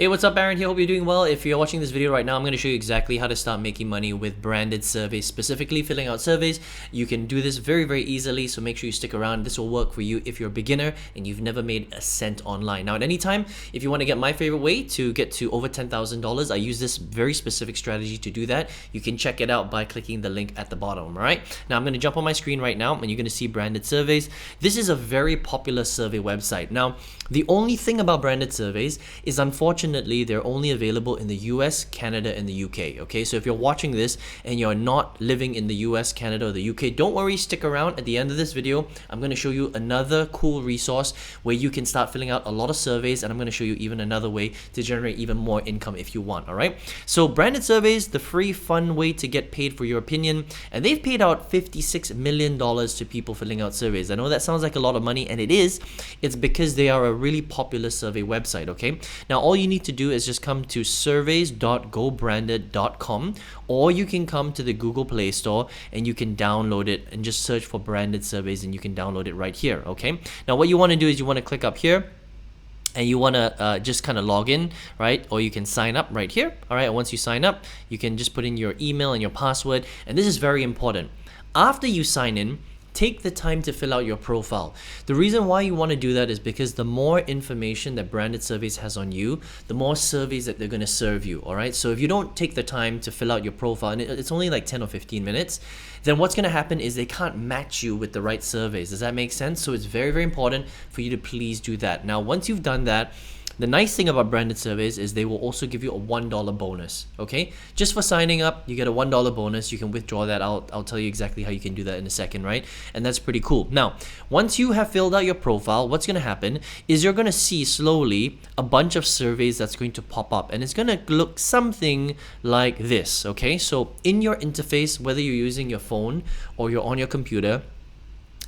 Hey, what's up, Aaron here? Hope you're doing well. If you're watching this video right now, I'm going to show you exactly how to start making money with branded surveys, specifically filling out surveys. You can do this very easily, so make sure you stick around. This will work for you if you're a beginner and you've never made a cent online. Now, at any time, if you want to get my favorite way to get to over $10,000, I use this very specific strategy to do that. You can check it out by clicking the link at the bottom, all right? Now, I'm going to jump on my screen right now and you're going to see branded surveys. This is a very popular survey website. Now, the only thing about branded surveys is unfortunately they're only available in the US, Canada, and the UK. Okay, so if you're watching this and you're not living in the US, Canada, or the UK, don't worry, stick around. At the end of this video, I'm going to show you another cool resource where you can start filling out a lot of surveys, and I'm going to show you even another way to generate even more income if you want. All right, so branded surveys, the free fun way to get paid for your opinion, and they've paid out $56 million to people filling out surveys. I know that sounds like a lot of money, and it is. It's because they are a really popular survey website. Okay, now all you need to do is just come to surveys.gobranded.com, or you can come to the Google Play Store and you can download it and just search for branded surveys and you can download it right here. Okay, now what you want to do is you want to click up here and you want to just kind of log in, right? Or you can sign up right here. All right, and once you sign up, you can just put in your email and your password, and this is very important. After you sign in, take the time to fill out your profile. The reason why you want to do that is because the more information that branded surveys has on you, the more surveys that they're going to serve you. All right, so if you don't take the time to fill out your profile, and it's only like 10 or 15 minutes, then what's going to happen is they can't match you with the right surveys. Does that make sense? So it's very important for you to please do that. Now, once you've done that, the nice thing about branded surveys is they will also give you a $1 bonus, okay? Just for signing up, you get a $1 bonus. You can withdraw that. I'll tell you exactly how you can do that in a second, right? And that's pretty cool. Now, once you have filled out your profile, what's going to happen is you're going to see slowly a bunch of surveys that's going to pop up, and it's going to look something like this, okay? So in your interface, whether you're using your phone or you're on your computer,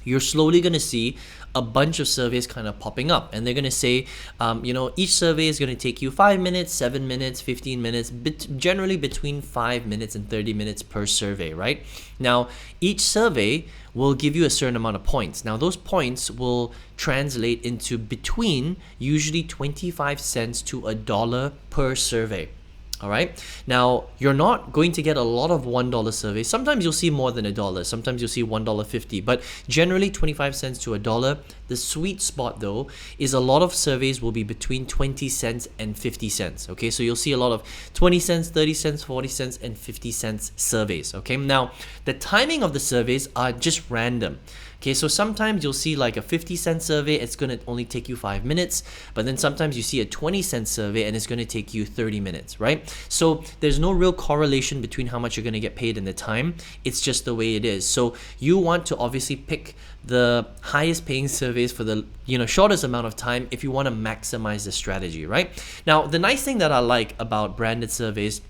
you're slowly going to see a bunch of surveys kind of popping up, and they're going to say, each survey is going to take you 5 minutes, 7 minutes, 15 minutes, generally between 5 minutes and 30 minutes per survey, right? Now, each survey will give you a certain amount of points. Now, those points will translate into between usually 25 cents to $1 per survey. All right. Now, you're not going to get a lot of $1 surveys. Sometimes you'll see more than $1. Sometimes you'll see $1.50, but generally 25 cents to $1. The sweet spot though is a lot of surveys will be between 20 cents and 50 cents. Okay, so you'll see a lot of 20 cents, 30 cents, 40 cents, and 50 cents surveys. Okay, now the timing of the surveys are just random. Okay, so sometimes you'll see like a 50-cent survey, it's going to only take you 5 minutes, but then sometimes you see a 20-cent survey and it's going to take you 30 minutes, right? So there's no real correlation between how much you're going to get paid and the time. It's just the way it is. So you want to obviously pick the highest paying surveys for the shortest amount of time if you want to maximize the strategy, right? Now, the nice thing that I like about branded surveys,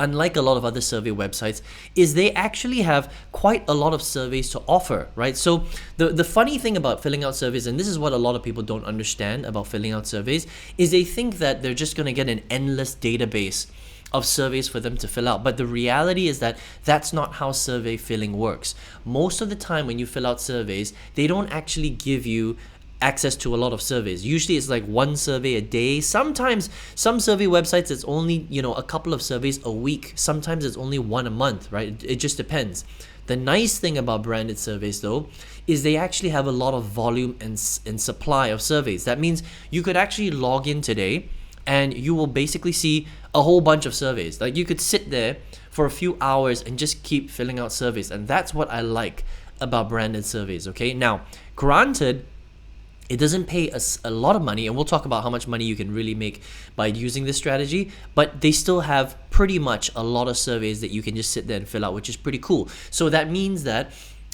unlike a lot of other survey websites, is they actually have quite a lot of surveys to offer, right? So the funny thing about filling out surveys, and this is what a lot of people don't understand about filling out surveys, is they think that they're just going to get an endless database of surveys for them to fill out. But the reality is that that's not how survey filling works. Most of the time when you fill out surveys, they don't actually give you access to a lot of surveys. Usually it's like one survey a day. Sometimes some survey websites it's only a couple of surveys a week. Sometimes it's only one a month, right? It just depends. The nice thing about branded surveys though is they actually have a lot of volume and supply of surveys. That means you could actually log in today and you will basically see a whole bunch of surveys. Like you could sit there for a few hours and just keep filling out surveys, and that's what I like about branded surveys. Okay, now granted, it doesn't pay us a lot of money, and we'll talk about how much money you can really make by using this strategy, but they still have pretty much a lot of surveys that you can just sit there and fill out, which is pretty cool. So that means that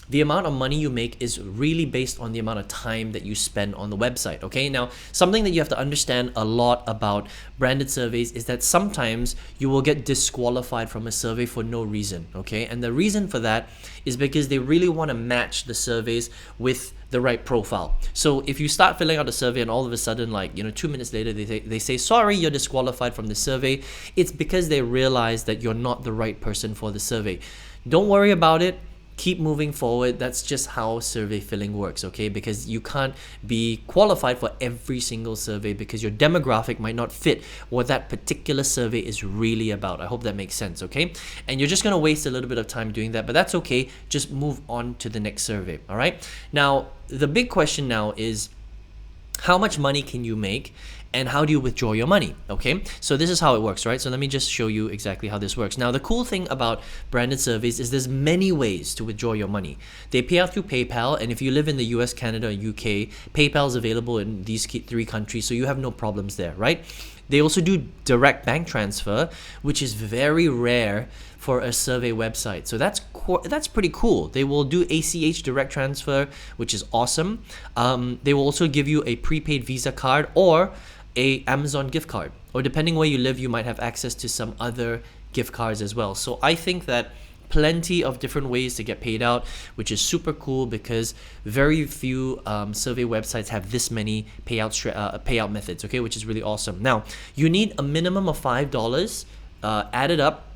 the amount of money you make is really based on the amount of time that you spend on the website, okay? Now, something that you have to understand a lot about branded surveys is that sometimes you will get disqualified from a survey for no reason, okay? And the reason for that is because they really want to match the surveys with the right profile. So if you start filling out a survey and all of a sudden, 2 minutes later, they say, sorry, you're disqualified from the survey, it's because they realize that you're not the right person for the survey. Don't worry about it. keep moving forward. That's just how survey filling works, okay? Because you can't be qualified for every single survey because your demographic might not fit what that particular survey is really about. I hope that makes sense, okay? And you're just going to waste a little bit of time doing that, but that's okay. Just move on to the next survey, all right? Now, the big question now is, how much money can you make and how do you withdraw your money? Okay, so this is how it works, right? So let me just show you exactly how this works. Now, the cool thing about branded surveys is there's many ways to withdraw your money. They pay out through PayPal, and if you live in the US, Canada, or UK, PayPal is available in these 3 countries, so you have no problems there, right? They also do direct bank transfer, which is very rare for a survey website. So that's pretty cool. They will do ACH direct transfer, which is awesome. They will also give you a prepaid Visa card or a Amazon gift card, or depending where you live, you might have access to some other gift cards as well. So I think that plenty of different ways to get paid out, which is super cool because very few survey websites have this many payout methods, okay, which is really awesome. Now, you need a minimum of $5 added up,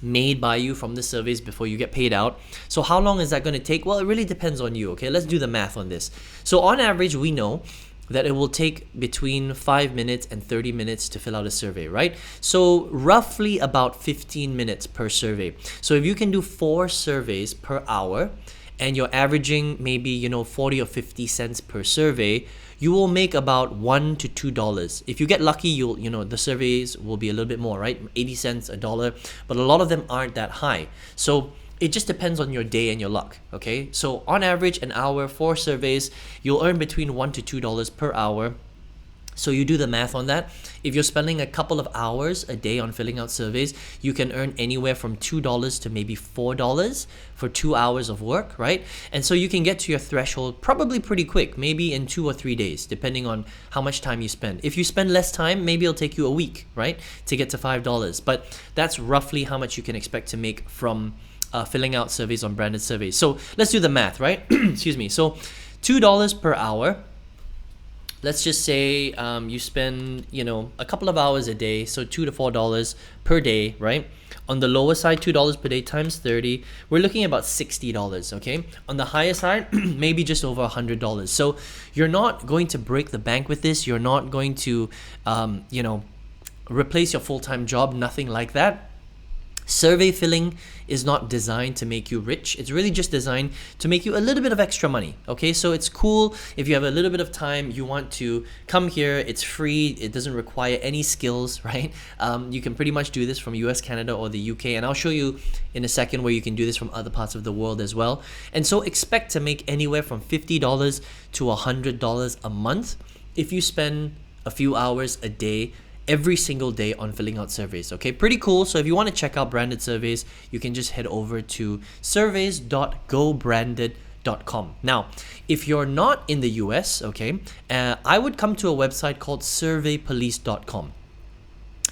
made by you from the surveys before you get paid out. So how long is that going to take? Well, it really depends on you, okay? Let's do the math on this. So on average, we know that it will take between 5 minutes and 30 minutes to fill out a survey, right? So roughly about 15 minutes per survey. So if you can do 4 surveys per hour and you're averaging maybe, 40 or 50 cents per survey, you will make about $1 to $2. If you get lucky, the surveys will be a little bit more, right? 80 cents, $1, but a lot of them aren't that high. So it just depends on your day and your luck, okay? So on average, an hour, 4 surveys, you'll earn between $1 to $2 per hour. So you do the math on that. If you're spending a couple of hours a day on filling out surveys, you can earn anywhere from $2 to maybe $4 for 2 hours of work, right? And so you can get to your threshold probably pretty quick, maybe in 2 or 3 days, depending on how much time you spend. If you spend less time, maybe it'll take you a week, right, to get to $5. But that's roughly how much you can expect to make from filling out surveys on branded surveys. So let's do the math, right? Excuse me. So $2 per hour. Let's just say you spend, a couple of hours a day, so $2 to $4 per day, right? On the lower side, $2 per day times 30, we're looking at about $60, okay? On the higher side, maybe just over $100. So you're not going to break the bank with this. You're not going to, replace your full-time job, nothing like that. Survey filling is not designed to make you rich. It's really just designed to make you a little bit of extra money, okay? So it's cool if you have a little bit of time, you want to come here, it's free, it doesn't require any skills, right? You can pretty much do this from US, Canada, or the UK, and I'll show you in a second where you can do this from other parts of the world as well. And so expect to make anywhere from $50 to $100 a month if you spend a few hours a day every single day on filling out surveys, okay? Pretty cool. So if you want to check out branded surveys, you can just head over to surveys.gobranded.com. Now, if you're not in the US, okay, I would come to a website called surveypolice.com.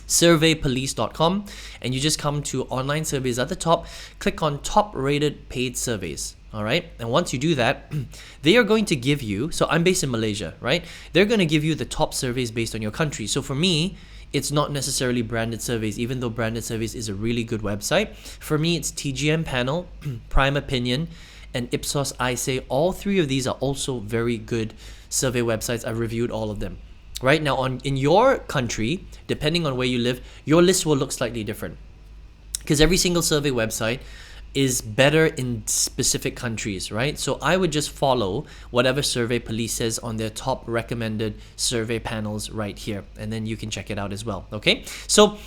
surveypolice.com, and you just come to online surveys at the top, click on top rated paid surveys. All right. And once you do that, they are going to give you, so I'm based in Malaysia, right? They're going to give you the top surveys based on your country. So for me, it's not necessarily branded surveys, even though branded surveys is a really good website. For me, it's TGM Panel, Prime Opinion, and Ipsos ISE. All 3 of these are also very good survey websites. I've reviewed all of them. Right now, in your country, depending on where you live, your list will look slightly different because every single survey website is better in specific countries, right? So I would just follow whatever Survey Police says on their top recommended survey panels right here, and then you can check it out as well, okay? So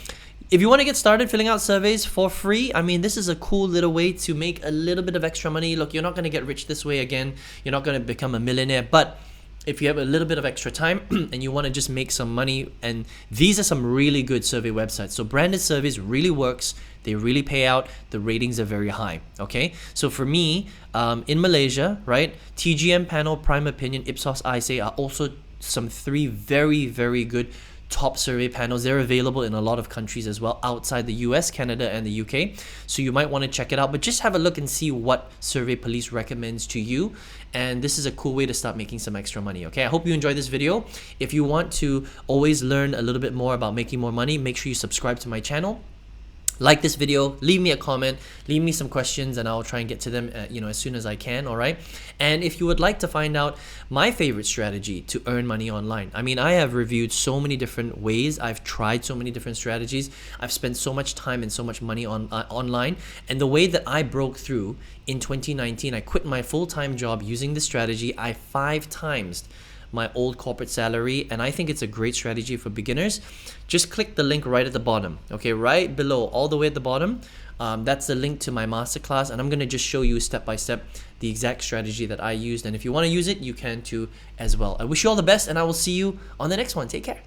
if you want to get started filling out surveys for free, I mean, this is a cool little way to make a little bit of extra money. Look, you're not going to get rich this way again. You're not going to become a millionaire, but if you have a little bit of extra time and you want to just make some money, and these are some really good survey websites. So branded surveys really works. They really pay out. The ratings are very high, okay? So for me, in Malaysia, right, TGM Panel, Prime Opinion, Ipsos ISE are also some 3 very, very good top survey panels. They're available in a lot of countries as well, outside the US, Canada, and the UK. So you might want to check it out, but just have a look and see what Survey Police recommends to you. And this is a cool way to start making some extra money, okay? I hope you enjoyed this video. If you want to always learn a little bit more about making more money, make sure you subscribe to my channel. like this video, leave me a comment, leave me some questions, and I'll try and get to them as soon as I can. All right. And if you would like to find out my favorite strategy to earn money online, I mean, I have reviewed so many different ways, I've tried so many different strategies, I've spent so much time and so much money on online, and the way that I broke through in 2019, I quit my full-time job using this strategy. I 5 times my old corporate salary, and I think it's a great strategy for beginners. Just click the link right at the bottom, okay, right below, all the way at the bottom. That's the link to my masterclass, and I'm going to just show you step by step the exact strategy that I used, and if you want to use it, you can too as well. I wish you all the best, and I will see you on the next one. Take care.